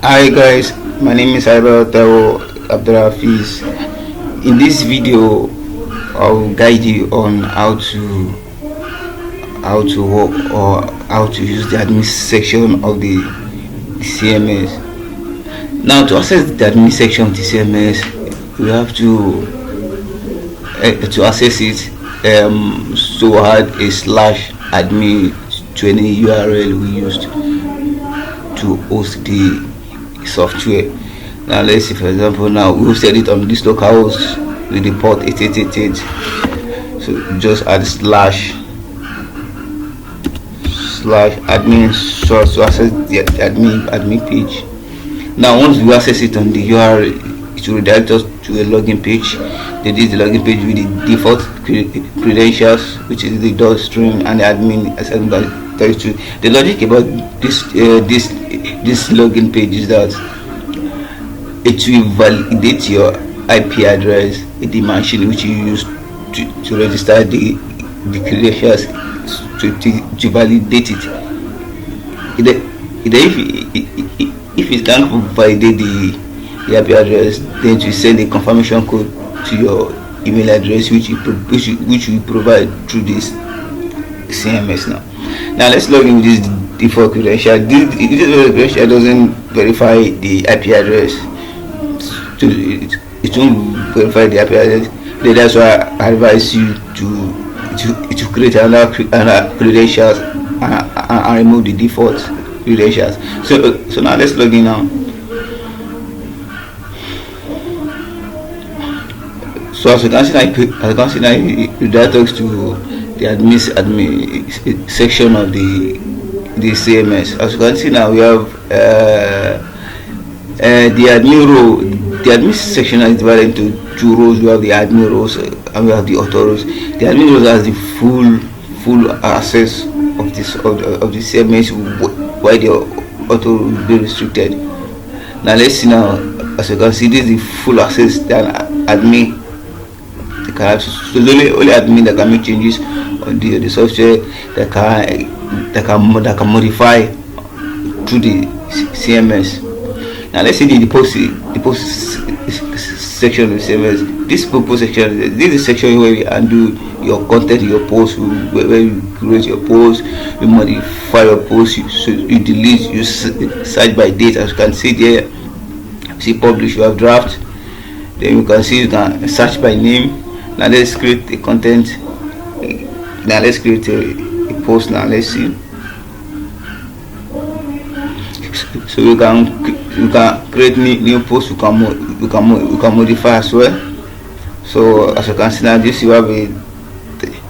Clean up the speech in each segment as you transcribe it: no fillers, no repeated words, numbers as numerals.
Hi guys, my name is Tao Abdurafiz. In this video, I'll guide you on how to work or how to use the admin section of the CMS. Now, to access the admin section of the CMS, we have to access it. So add a slash admin to any URL we used to host the software. Now let's see, for example, now we set it on this local host with the port 8888. So just add slash admin source to access the admin page. Now once we access it on the URL, it will redirect us to a login page. This is the login page with the default credentials, which is the dot string and the admin assigned by 32. The logic about this login page is that it will validate your IP address in the machine which you use to register the credentials to validate it. If it can't validate the IP address, then to send a confirmation code to your email address which we provide through this CMS. Now let's log in with this default credential. This credential doesn't verify the IP address. It won't verify the IP address. That's why I advise you to create another credentials and remove the default credentials. So now let's log in now. So as you can see, it redirects to the admin section of the CMS. As you can see now, we have the admin row. The admin section is divided into two rows. We have the admin rows and we have the auto rows. The admin rows has the full access of the CMS, while the auto will be restricted. Now let's see now. As you can see, this is the full access that admin can have. So only admin that can make changes on the software, that can modify through the CMS. Now let's see the post section of the CMS. This post section, this is the section where you undo your content, your post, where you create your post, you modify your post, you delete, you search by date. As you can see there, see publish, you have draft. Then you can see you can search by name. Now let's create the content. Now let's create a post. Now let's see. So you can create new posts. You can modify as well. So as you can see now, this you have a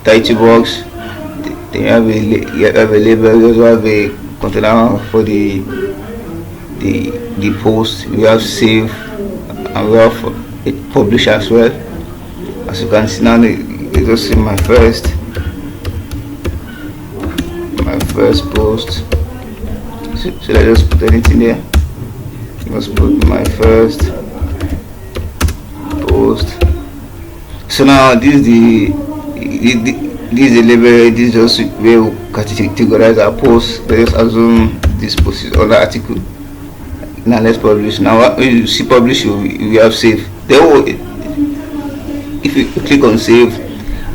title box. Then you have a label. You also have a container for the post. We have save and we have a publish as well. As you can see now, you just see my first post. So let's just put anything there. Let's put my first post. So now this is the label. This is just where we categorize our post. Let's assume this post is on the article. Now let's publish. Now when you see publish, we have save. If you click on save,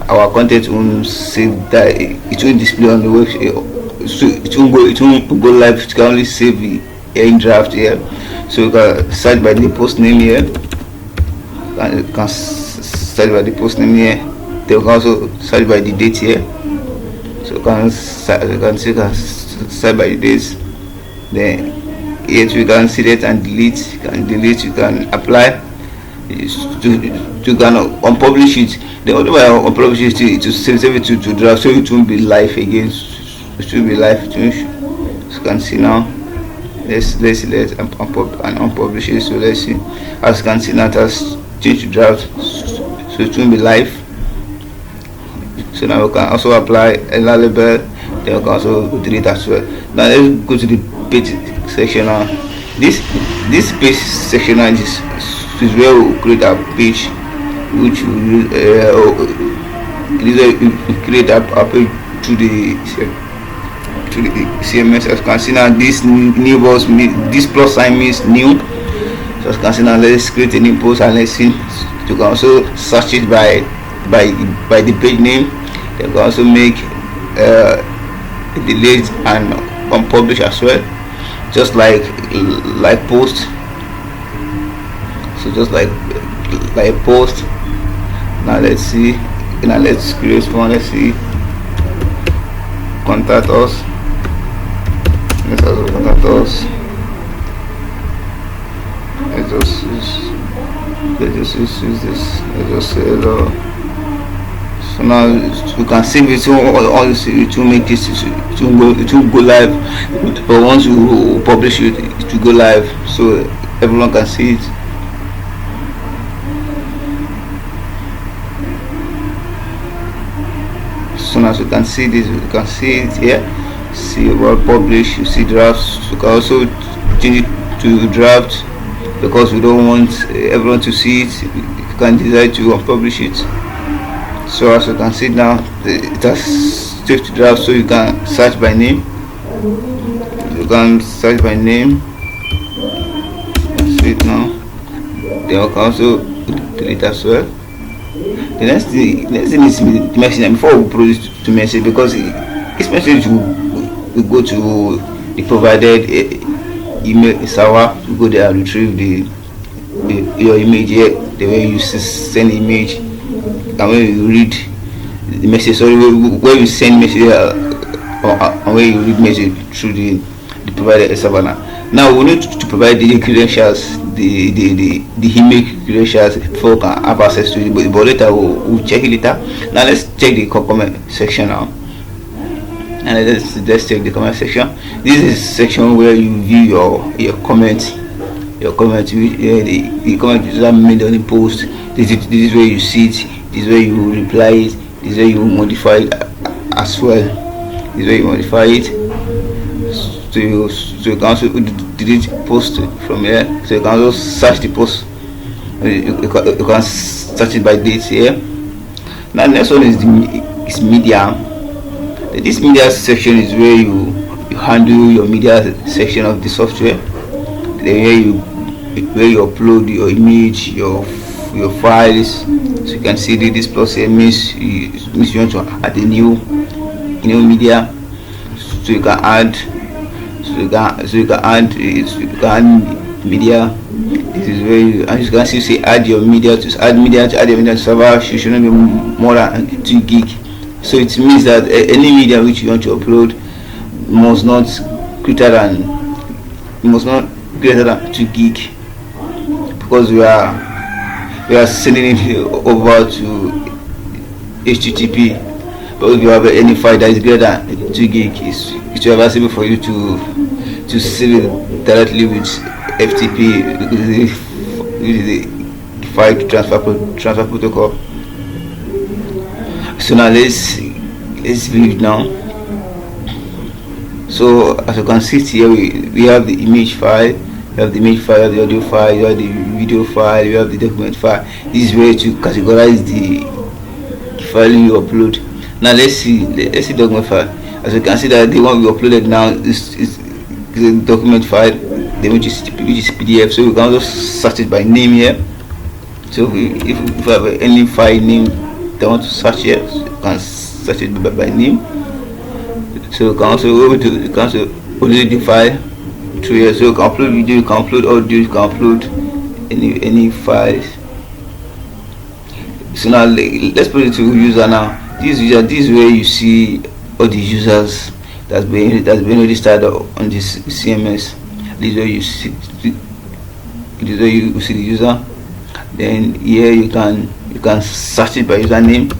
our content won't save that. It won't display on the website. So it won't go live. It can only save in draft here. So you can search by the post name here. And you can search by the post name here. Then you can also search by the date here. So you can search by the dates. Then here you can select and delete. You can delete. You can apply. You can unpublish it. The only way I unpublish it to save it to draft, so it won't be live again. It will be live. As you can see now, let's select and unpublish it. So let's see. As you can see now, it has changed to draft, so it won't be live. So now we can also apply a label. Then we can also delete as well. Now let's go to the page section now. This page section now is where we create our page, which we create our page to the to the CMS. As you can see now, this new box, this plus sign means new. So as you can see now, let's create a new post and let's see. You can also search it by the page name. You can also make delete and unpublish as well, just like post. So just like post. Now let's see. Now let's create one. Let's see. Contact us. Let's also contact us. Let's just use this. Let's just say hello. So now you can save it. To make this to go live. But once you publish it, it will go live, so everyone can see it. So as you can see this, you can see it here. See about publish. You see drafts. You can also change it to draft because we don't want everyone to see it. You can decide to unpublish it. So as you can see now, it has saved to draft. So you can search by name. You can search by name. See it now. Then you can also delete as well. The next thing is the message. Before we produce to message, because this message will go to the provided email server. We go there and retrieve your image here. The way you send image, and when you read the message, sorry, where you send message and where you read message through the provided server. Now we need to provide the credentials, the email credentials before we can have access to it, but later we'll check it later. Now let's check the comment section now, and let's check the comment section. This is section where you view your comment, the comment user made on the post. This is where you see it. This is where you reply it. This is where you modify it as well. This is where you modify it. So you can also delete post from here. So you can also search the post. You can search it by date here. Now next one is media. This media section is where you handle your media section of the software. Where you upload your image, your files. So you can see this plus here means you want to add a new media. So you can add. So you can add media. This is where you, as you can see, say add your media to your media server. You should not be more than 2 gig. So it means that any media which you want to upload must not greater than 2 gig, because we are sending it over to HTTP. But if you have any file that is greater than 2 gig, it's possible for you to save it directly with FTP, with the file transfer protocol. So now let's view it now. So as you can see here, we have the image file, we have the image file, the audio file, you have the video file, you have the document file. This is where to categorize the file you upload. Now let's see document file. As you can see that the one we uploaded now is the document file, which is PDF. So we can also search it by name here. So if we have any file name that want to search here, so you can search it by name. So you can also upload the file through here. So you can upload video, you can upload audio, you can upload any files. So now let's put it to user now. This is where you see all the users that's been registered on this CMS. This is where you see the user. Then here you can search it by username.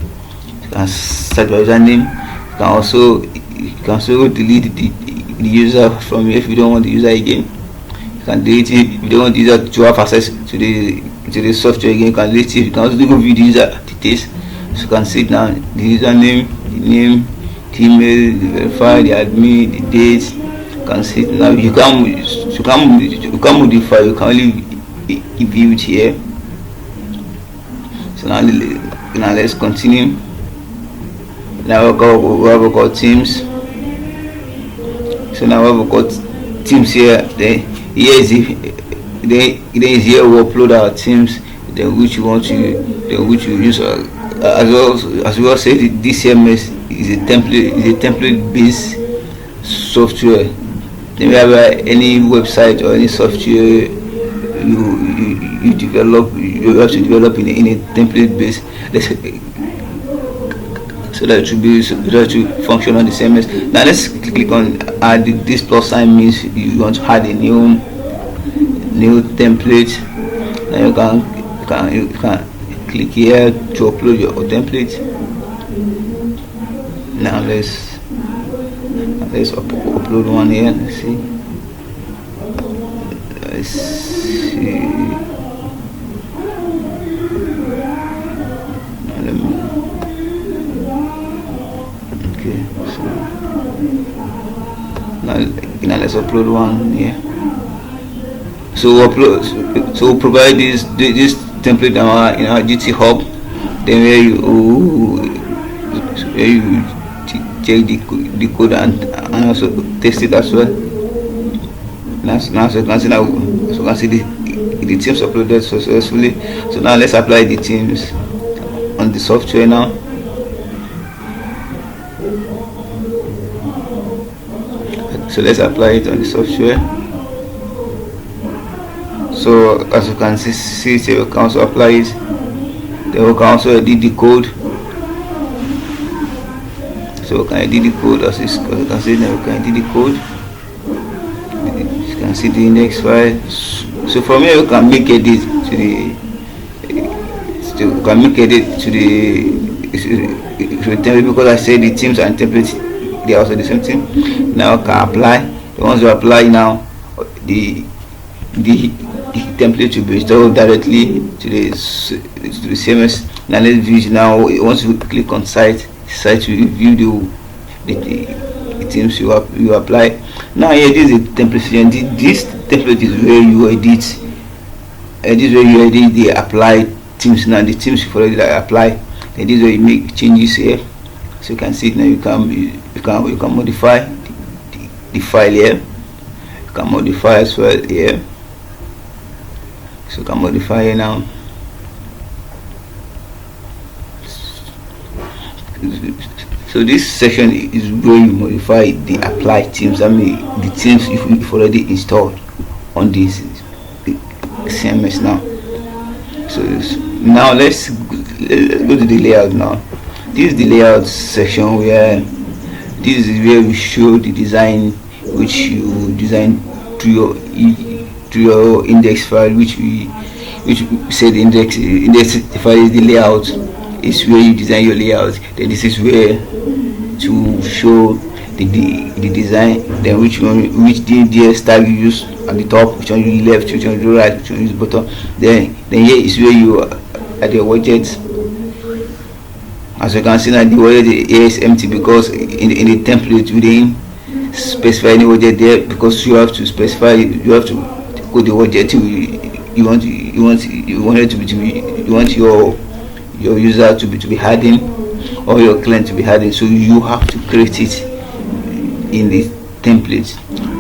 You can search by username. You can also delete the user from here if you don't want the user again. You can delete it if you don't want the user to have access to the software again. You can delete it. You can also view the user details. So you can see it now, the username, the name, the email, the verify, the admin, the date. You can see it now. You can modify. You can only view it here. So now let's continue. Now we'll go teams. So now we've got themes here. Then here is then is here we upload our themes, then which you want to, then which you use as well say this CMS is a template based software. Then we have any website or any software you develop, you have to develop in a template base, so that it should be to function on the CMS. Now let's click on add. This plus sign means you want to add a new template. Now you can click here to upload your template. Now let's upload one here. Let's see. Okay, so now let's upload one here. So we'll provide this template in our GT hub. Then where you check the code and also test it as well. Now so you can see the themes uploaded successfully. So now let's apply the themes on the software now. So let's apply it on the software. So as you can see here, we can also apply it. Then we can also edit the code. So we can edit the code, as you can see now. We can edit the code. You can see the index file. So from here we can make edit to the template, because I said the themes and templates, they are also the same thing. Now I can apply. Once you apply, now the template will be installed directly to the CMS. Now let's view it now. Once you click on site will view the themes you apply. Now here, this is a template section. This template is where you edit. This is where you edit the apply themes. Now the themes you've already apply. Then this is where you make changes here. So you can see it now. You can modify the file here. You can modify as well here. So you can modify here now. So this section is where you modify the apply themes. I mean the themes you've already installed on this CMS now. So now let's go to the layout now. This is the layout section where this is where we show the design which you design through your index file, which say the index file is the layout. Is where you design your layout. Then this is where to show the design, then which DDS tag you use at the top, which one you left, which one you right, which one you use bottom. Then here is where you add your widgets. As you can see now, the widget is empty because in the template we didn't specify any widget there, because you have to specify, you have to code the widget you want your user to be hiding, or your client to be hiding. So you have to create it in the template.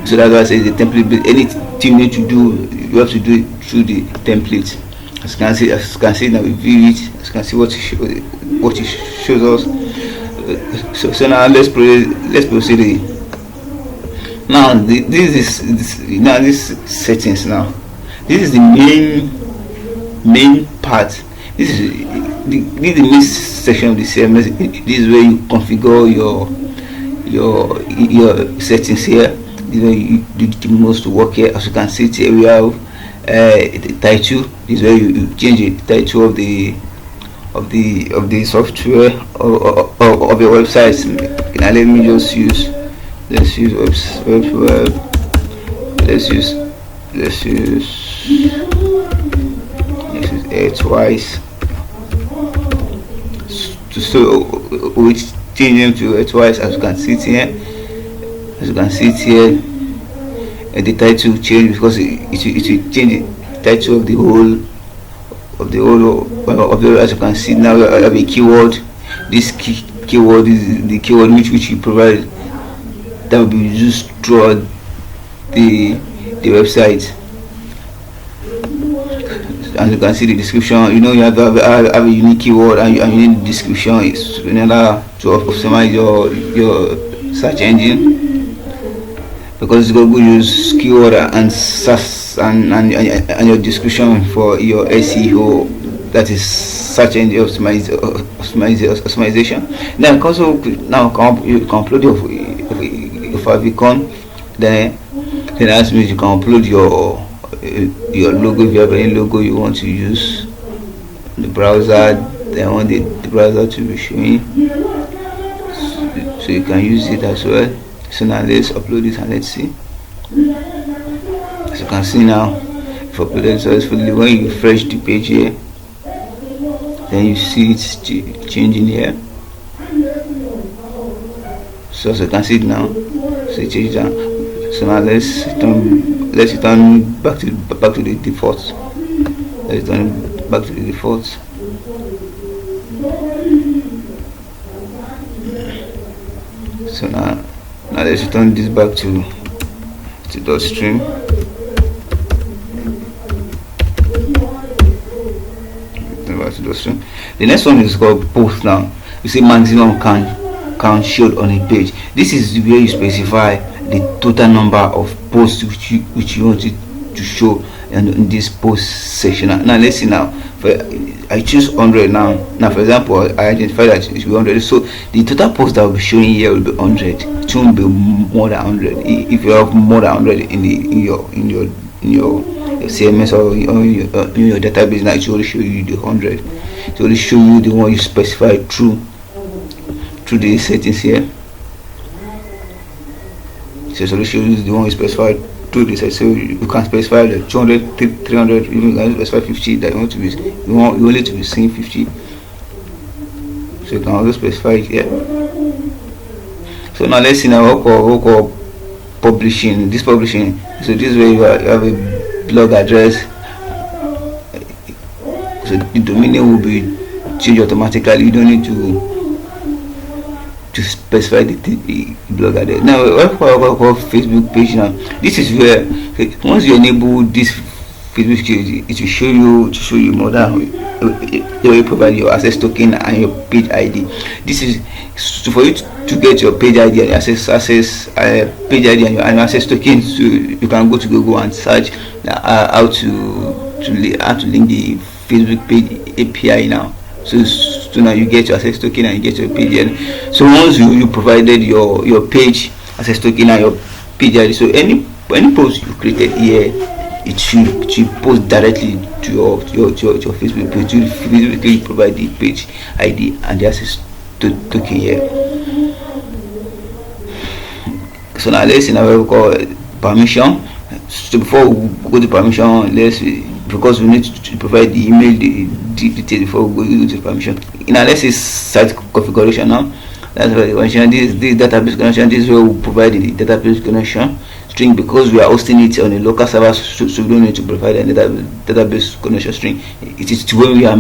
So that's why I say the template, but anything you need to do, you have to do it through the template. As you can see now, we view it. As you can see what it shows us. So now let's proceed. Now this settings. Now this is the main part. This is the main section of the CMS. This is where you configure your settings here. This is where you do the most work here. As you can see here, we have the title. This is where you change the title of the software or of your website. Now let me just use twice. So which change them to twice. As you can see here, the title change, because it will change the title of the whole. As you can see now, we have a keyword. This keyword is the keyword which you provide that will be used throughout the website. As you can see the description, you know, you have to have a unique keyword, and you need the description is in order to optimize your search engine, because Google use keyword and SAS and your description for your SEO, that is search engine optimization. Then also now you can upload your favicon. Then that means you can upload your logo if you have any logo you want to use the browser. They want the browser to be showing, so you can use it as well. So now let's upload it and let's see. As you can see now, if uploaded successfully, when you refresh the page here, then you see it's changing here. So as you can see it now, so it changes down. So now let's return back to the default. Let's return back to the default. So now let's return this back to .stream. The next one is called post. Now you see maximum count showed on a page. This is where you specify the total number of posts which you want it to show in this post section. Now let's see. Now I choose 100 now. For example, I identify that it will be 100, so the total post that will be showing here will be 100. It won't be more than 100. If you have more than 100 in your CMS or in your database, now it will only show you the 100. It will only show you the one you specify through the settings here. So it will show you the one you specify through this. So you can specify the 200, 300, even you can specify 50 that you want to be. You want to be seeing 50. So you can also specify it here. So now let's see now what call publishing. This publishing. So this way you have a blog address. So the domain name will be changed automatically. You don't need to specify the blog address. Now what call Facebook page. Now this is where once you enable this Facebook page, it will show you more than you provide your access token and your page ID. This is so for you to get your page ID and access page ID and your access token. So you can go to Google and search how to link the Facebook page API now. So now you get your access token and you get your page ID. So once you provided your page access token and your page ID, so any post you created here, it should post directly to your Facebook page. You physically provide the page ID and the access token here. So now let's see now what we call permission. So before we go to permission, because we need to provide the email details before we go to permission. Now let's see site configuration now. That's why this database connection. This is where we provide the database connection string, because we are hosting it on a local server, so we don't need to provide a database connection string. It is when we are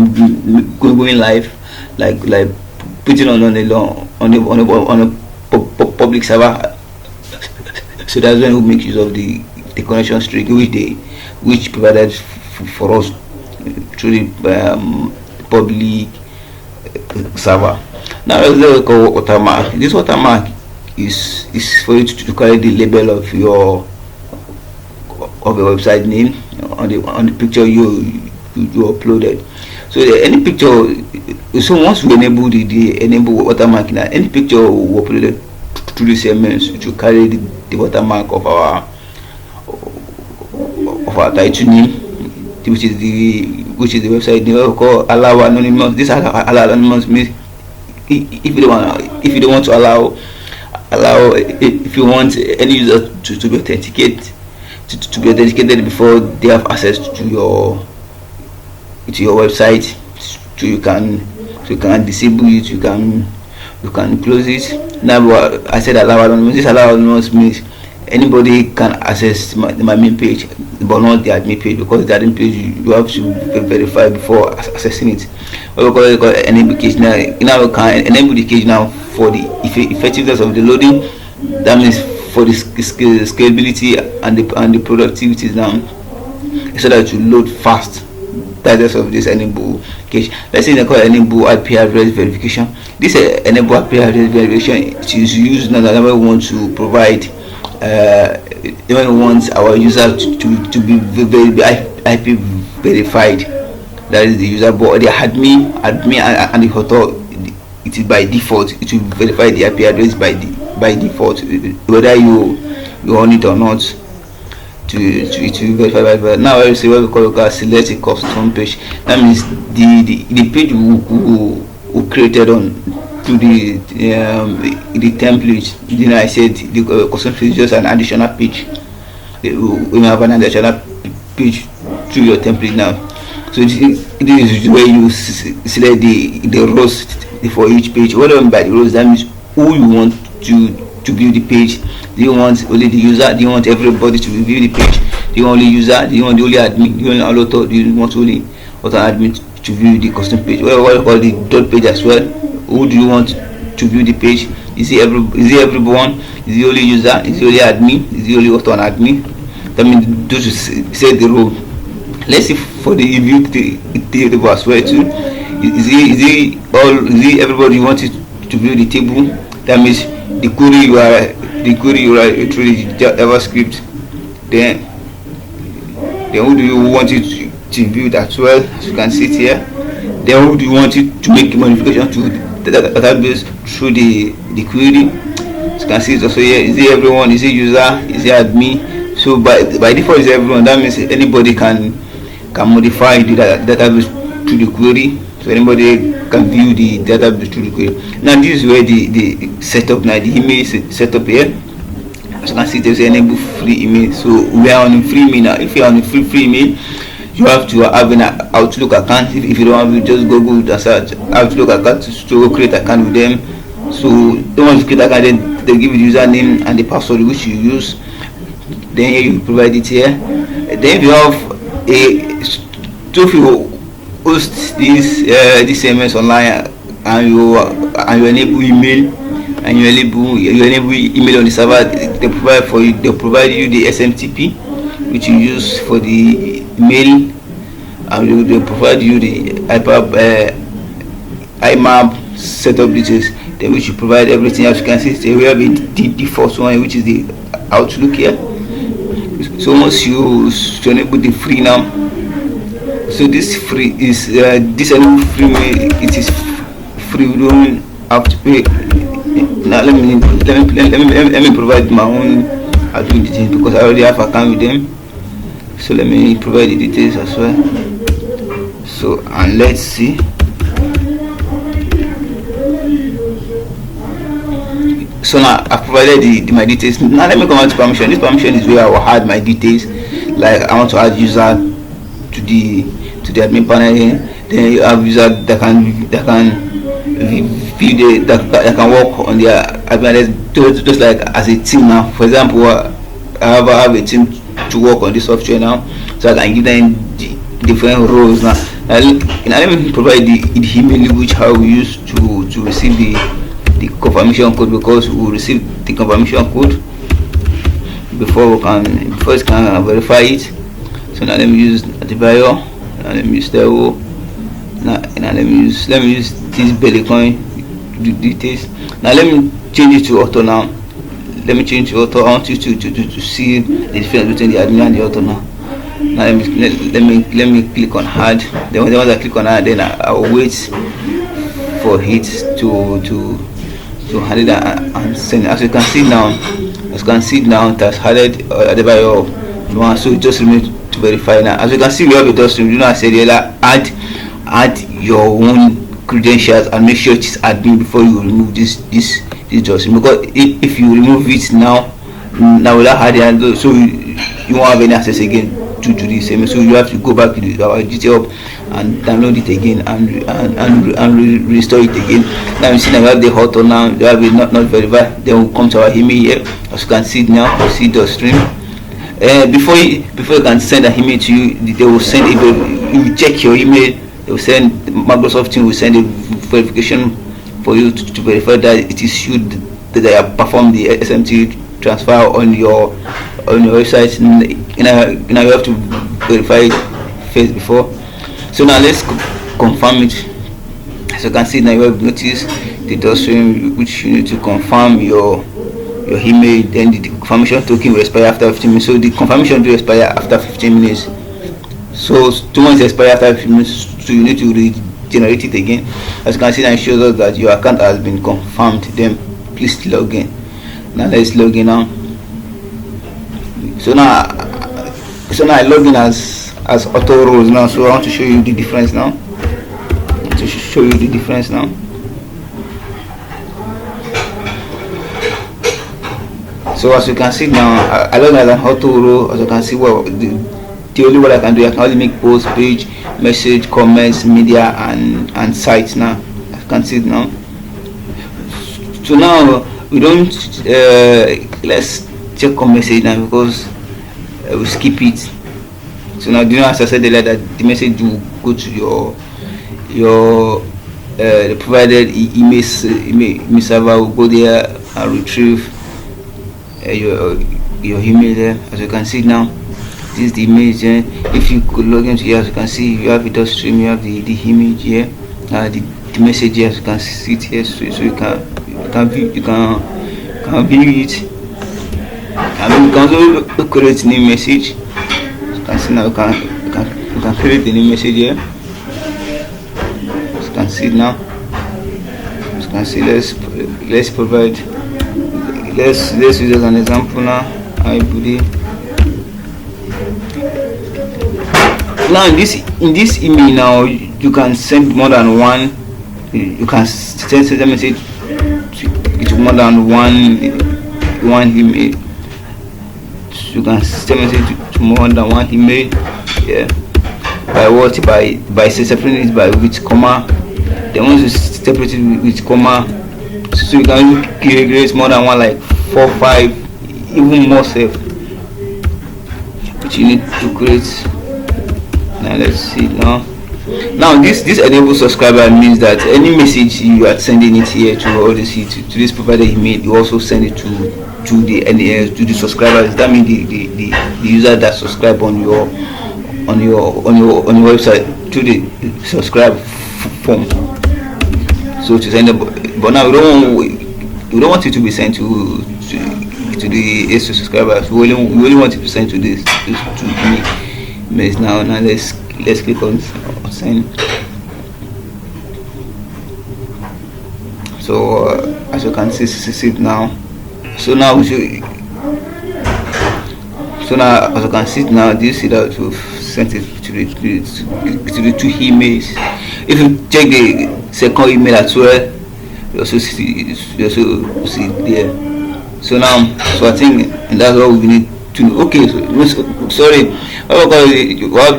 going live, like putting on a public server. So that's when we make use of the connection string which provided for us through the public server. Now let's go watermark. This watermark is for you to carry the label of your website name on the picture you uploaded. So any picture, so once we enable the enable watermark, now any picture we uploaded through the CMS, it will carry the watermark of our title name, which is the website name. We call allow anonymous. This allow anonymous means if you don't want to allow if you want any user to be authenticated before they have access to your website, so you can disable it, you can close it. Now I said allow anonymous. This allow anonymous means anybody can access my main page, but not the admin page, because the admin page you have to verify before accessing it. What we call enable cage. Now we can enable the cage now for the effectiveness of the loading. That means for the scalability and the productivity now, so that you load fast. That's of this enable cache. Let's say they call enable IP address verification. This enable IP address verification is used now that we want to provide when we want our user to be IP verified. That is the user, but the admin and the author, it is by default. It will verify the IP address by default, whether you want it or not. To verify. But now I say what we call select a custom page. That means the page we created on to the template. Then I said the custom page is just an additional page. We have an additional page to your template now. So this is where you select the rows for each page. What do I mean by the rows? That means who you want to view the page. Do you want only the user? Do you want everybody to view the page? Do you want only user? Do you want the only admin? Do you want author? Do you want only author admin to view the custom page? What you call the dot page as well? Who do you want to view the page? Is it everyone? Is it only user? Is it only admin? Is it only author and admin? That means those set the role. Let's see for the view table as well too. Is it everybody you want it to view the table? That means the query you write through the JavaScript. Then who do you want it to view that well, as you can see it here. Then who do you want it to make modification to the database through the query. As you can see it also here. Is it everyone? Is it user? Is it admin? So by default is everyone. That means anybody can modify the database to the query. So anybody can view the database through the query. Now this is where the setup, now the image setup here. As you can see, there's enable free email. So we are on free email now. If you are on free email, you have to have an Outlook account. If you don't have it, just Google and search Outlook account to create account with them. So don't want to create account, then they give you the username and the password which you use. Then here you provide it here. Then if you have if you host this CMS online and you enable email and you enable email on the server, they provide you the SMTP which you use for the mail, and they provide you the IMAP setup details, then which you provide everything. As you can see, we have the first one, which is the Outlook here. So once you enable the free now, so this free is this enable free mail, it is free. We don't have to pay. Now let me provide my own admin details because I already have account with them. So let me provide the details as well. So and let's see. So now I've provided my details. Now let me come on to permission. This permission is where I will add my details. Like I want to add user to the admin panel here. Then you have user that can view that can work on their admin, just like as a team now. For example, I have a team to work on this software now, so I can give them different roles now. Let me provide the email which how we use to receive the confirmation code, because we will receive the confirmation code before we can verify it. So now let me use the bio. Now let me use the now let me use this Bellycoin details. Now let me change it to auto now. Let me change to auto. I want you to see the difference between the admin and the auto now. Now let me click on add. Then once I click on add, then I will wait for it to add it and send it. As you can see now, it has added Adebayo one. So it just remains to verify now. As you can see, we have a document. You know, I said earlier, add your own credentials and make sure it is admin before you remove this document, because if you remove it now without adding, so you won't have any access again to this. So you have to go back to our GitHub and download it again and restore it again. Now you see that we have the auto now. You have it not verified. Then we'll come to our email here. As you can see it now, you see the stream. Before you can send an email to you, they will send it. You check your email. They will send, Microsoft team will send a verification for you to verify that it is you that I have performed the SMT transfer on your website. You have to verify it first before. So now let's confirm it. As you can see now, you have noticed the downstream which you need to confirm your email. Then the confirmation token will expire after 15 minutes. So the confirmation will expire after 15 minutes. So 2 months expire after 15 minutes. So you need to regenerate it again. As you can see now, it shows us that your account has been confirmed. Then please log in. Now let's log in now. So now I log in as auto rows now. So I want to show you the difference now. So as you can see now, I log in as an auto row. As you can see, well, the only what I can do, I can only make post, page, message, comments, media, and sites now. As you can see now. So now we don't let's check on message now, because we skip it. So now, do you know, as I said earlier, that the message will go to your the provided email server, will go there and retrieve your email there. As you can see now, this is the image. If you could log into here, as you can see, you have the stream, you have the image here, the message here. As you can see it here, so you can view it. And you can also create new message. As you can see now, you can create a new message here. As you can see now, as you can see, let's provide. Let's use as an example now. Hi buddy. Now in this email now, you can send more than one. You can send a message to more than one email. You can send message to more than one email. Yeah. By what? By separating it by with comma. Then once you separate it with comma, so you can create more than one, like 4, 5, even more safe, which you need to create. Now let's see now. Now this enable subscriber means that any message you are sending it here to this provider email, you also send it to the subscribers. That means the user that subscribe on your website to the subscribe form. So to send but now we don't want it to be sent to the extra subscribers. We only want it to send to this to me. Now let's click on send. So as you can see it now. So now as you can see it now, do you see that we've sent it to the 2 emails? If you check the second email as well, you also see it there. So now, I think that's all we need to know. Okay, sorry, we have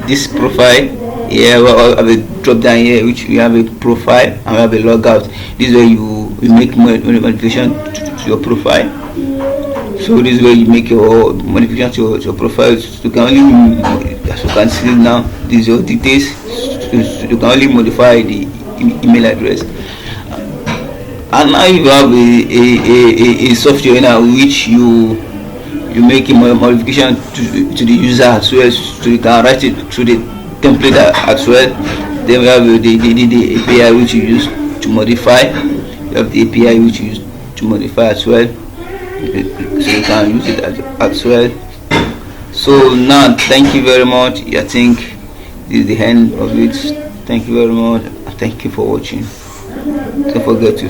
this profile here. We have a drop down here which we have a profile, and we have a logout. This is where you make modification to your profile. So this is where you make your modification to your profile. You can only, as you can see now, this is your details. You can only modify the email address. And now you have a software now which you make a modification to the user as well, so you can write it through the template as well. Then we have the API which you use to modify. You have the API which you use to modify as well, so you can use it as well. So now, thank you very much. I think this is the end of it. Thank you very much. Thank you for watching. Don't forget to